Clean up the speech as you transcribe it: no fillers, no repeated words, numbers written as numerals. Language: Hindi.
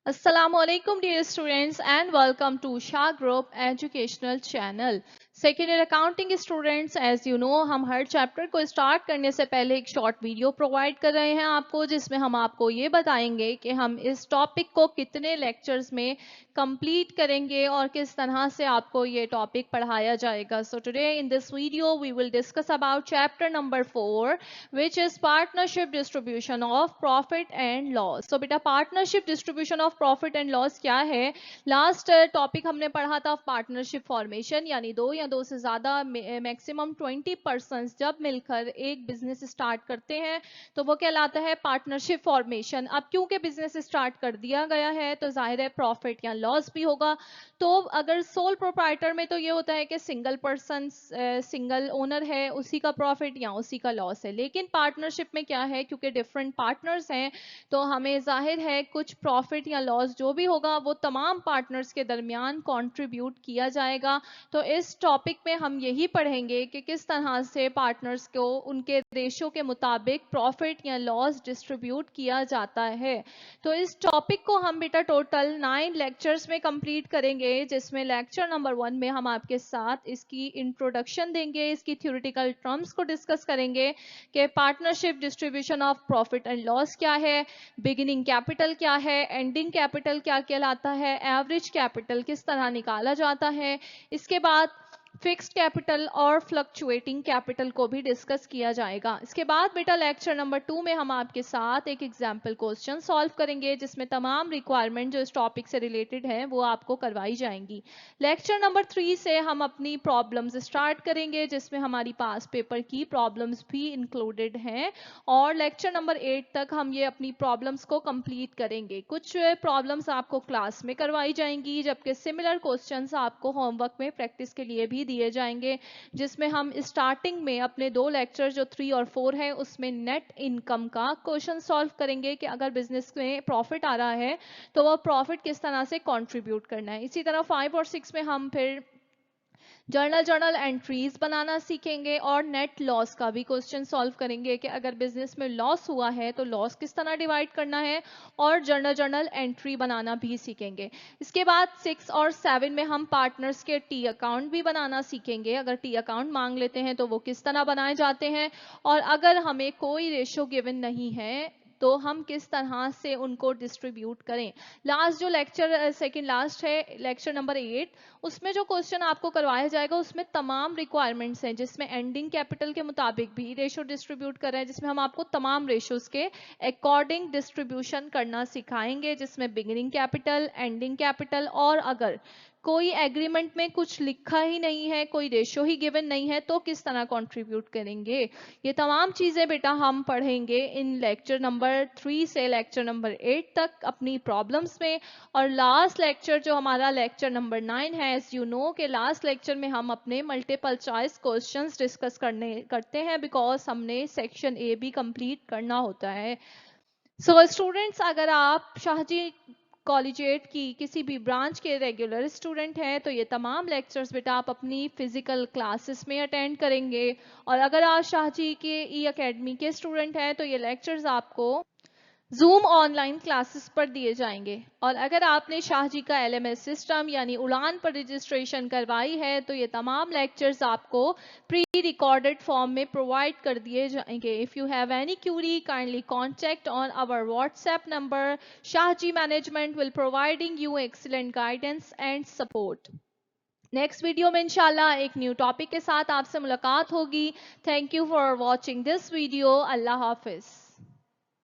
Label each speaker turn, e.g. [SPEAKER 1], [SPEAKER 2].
[SPEAKER 1] Assalamualaikum dear students and welcome to Shah Group Educational Channel. Second year accounting students, as you know, हम हर चैप्टर को स्टार्ट करने से पहले एक शॉर्ट वीडियो प्रोवाइड कर रहे हैं आपको, जिसमें हम आपको ये बताएंगे कि हम इस टॉपिक को कितने लेक्चर्स में कंप्लीट करेंगे और किस तरह से आपको ये टॉपिक पढ़ाया जाएगा. So today in this video we will discuss about chapter number 4 which is partnership distribution of profit and loss. So बेटा, partnership distribution of profit and loss क्या है? लास्ट टॉपिक हमने पढ़ा था पार्टनरशिप फॉर्मेशन, यानी दो या दो से ज्यादा मैक्सिमम 20% जब मिलकर एक बिजनेस स्टार्ट करते हैं तो वो कहलाता है पार्टनरशिप फॉर्मेशन. अब क्योंकि बिजनेस स्टार्ट कर दिया गया है तो जाहिर है प्रॉफिट या लॉस भी होगा. तो अगर सोल प्रोप्राइटर में तो ये होता है कि सिंगल पर्सन सिंगल ओनर है, उसी का प्रॉफिट या उसी का लॉस है. लेकिन पार्टनरशिप में क्या है, क्योंकि डिफरेंट पार्टनर्स हैं तो हमें जाहिर है कुछ प्रॉफिट या लॉस जो भी होगा वो तमाम पार्टनर्स के दरमियान कंट्रीब्यूट किया जाएगा. तो इस टॉपिक में हम यही पढ़ेंगे कि किस तरह से पार्टनर्स को उनके रेशो के मुताबिक प्रॉफिट या लॉस डिस्ट्रीब्यूट किया जाता है. तो इस टॉपिक को हम बेटा टोटल 9 लेक्चर्स में कंप्लीट करेंगे, जिसमें लेक्चर नंबर 1 में हम आपके साथ इसकी इंट्रोडक्शन देंगे, इसकी थ्योरेटिकल टर्म्स को डिस्कस करेंगे कि partnership distribution of profit and loss क्या है, बिगिनिंग कैपिटल क्या है, एंडिंग कैपिटल क्या कहलाता है, एवरेज कैपिटल किस तरह निकाला जाता है. इसके बाद फिक्स्ड कैपिटल और फ्लक्चुएटिंग कैपिटल को भी डिस्कस किया जाएगा. इसके बाद बेटा लेक्चर नंबर 2 में हम आपके साथ एक एग्जाम्पल क्वेश्चन सॉल्व करेंगे, जिसमें तमाम रिक्वायरमेंट जो इस टॉपिक से रिलेटेड है वो आपको करवाई जाएंगी. लेक्चर नंबर 3 से हम अपनी प्रॉब्लम्स स्टार्ट करेंगे, जिसमें हमारी पास पेपर की प्रॉब्लम्स भी इंक्लूडेड हैं. और लेक्चर नंबर 8 तक हम ये अपनी प्रॉब्लम्स को कंप्लीट करेंगे. कुछ प्रॉब्लम्स आपको क्लास में करवाई जाएंगी, जबकि सिमिलर क्वेश्चंस आपको होमवर्क में प्रैक्टिस के लिए भी दिए जाएंगे, जिसमें हम स्टार्टिंग में अपने 2 लेक्चर जो 3 और 4 है उसमें नेट इनकम का क्वेश्चन सॉल्व करेंगे कि अगर बिजनेस में प्रॉफिट आ रहा है तो वो प्रॉफिट किस तरह से कंट्रीब्यूट करना है. इसी तरह 5 और 6 में हम फिर जर्नल एंट्रीज बनाना सीखेंगे और नेट लॉस का भी क्वेश्चन सॉल्व करेंगे कि अगर बिजनेस में लॉस हुआ है तो लॉस किस तरह डिवाइड करना है, और जर्नल एंट्री बनाना भी सीखेंगे. इसके बाद 6 और 7 में हम पार्टनर्स के टी अकाउंट भी बनाना सीखेंगे. अगर टी अकाउंट मांग लेते हैं तो वो किस तरह बनाए जाते हैं, और अगर हमें कोई रेशो गिवन नहीं है तो हम किस तरह से उनको डिस्ट्रीब्यूट करें. लास्ट जो लेक्चर सेकंड लास्ट है लेक्चर नंबर 8, उसमें जो क्वेश्चन आपको करवाया जाएगा उसमें तमाम रिक्वायरमेंट्स हैं, जिसमें एंडिंग कैपिटल के मुताबिक भी रेशो डिस्ट्रीब्यूट कर रहे हैं, जिसमें हम आपको तमाम रेशोज के अकॉर्डिंग डिस्ट्रीब्यूशन करना सिखाएंगे, जिसमें बिगिनिंग कैपिटल, एंडिंग कैपिटल, और अगर कोई एग्रीमेंट में कुछ लिखा ही नहीं है, कोई रेशो ही गिवन नहीं है तो किस तरह कंट्रीब्यूट करेंगे. ये तमाम चीजें बेटा हम पढ़ेंगे इन लेक्चर नंबर 3 से लेक्चर नंबर 8 तक अपनी प्रॉब्लम्स में. और लास्ट लेक्चर जो हमारा लेक्चर नंबर 9 है, एज यू नो के लास्ट लेक्चर में हम अपने मल्टीपल चॉइस क्वेश्चंस डिस्कस करते हैं, बिकॉज हमने सेक्शन ए भी कंप्लीट करना होता है. सो स्टूडेंट्स, अगर आप शाहजी कॉलेजिएट की किसी भी ब्रांच के रेगुलर स्टूडेंट हैं तो ये तमाम लेक्चर्स बेटा आप अपनी फिजिकल क्लासेस में अटेंड करेंगे. और अगर आप शाहजी के ई अकेडमी के स्टूडेंट हैं तो ये लेक्चर्स आपको जूम ऑनलाइन क्लासेस पर दिए जाएंगे. और अगर आपने शाहजी का एलएमएस सिस्टम यानी उड़ान पर रजिस्ट्रेशन करवाई है तो ये तमाम लेक्चर्स आपको प्री रिकॉर्डेड फॉर्म में प्रोवाइड कर दिए जाएंगे. If you have any query kindly contact on our WhatsApp number. Shahji management will providing you excellent guidance and support. Next video में इंशाल्लाह एक न्यू टॉपिक के साथ आपसे मुलाकात होगी. Thank you for watching this video. Allah Hafiz.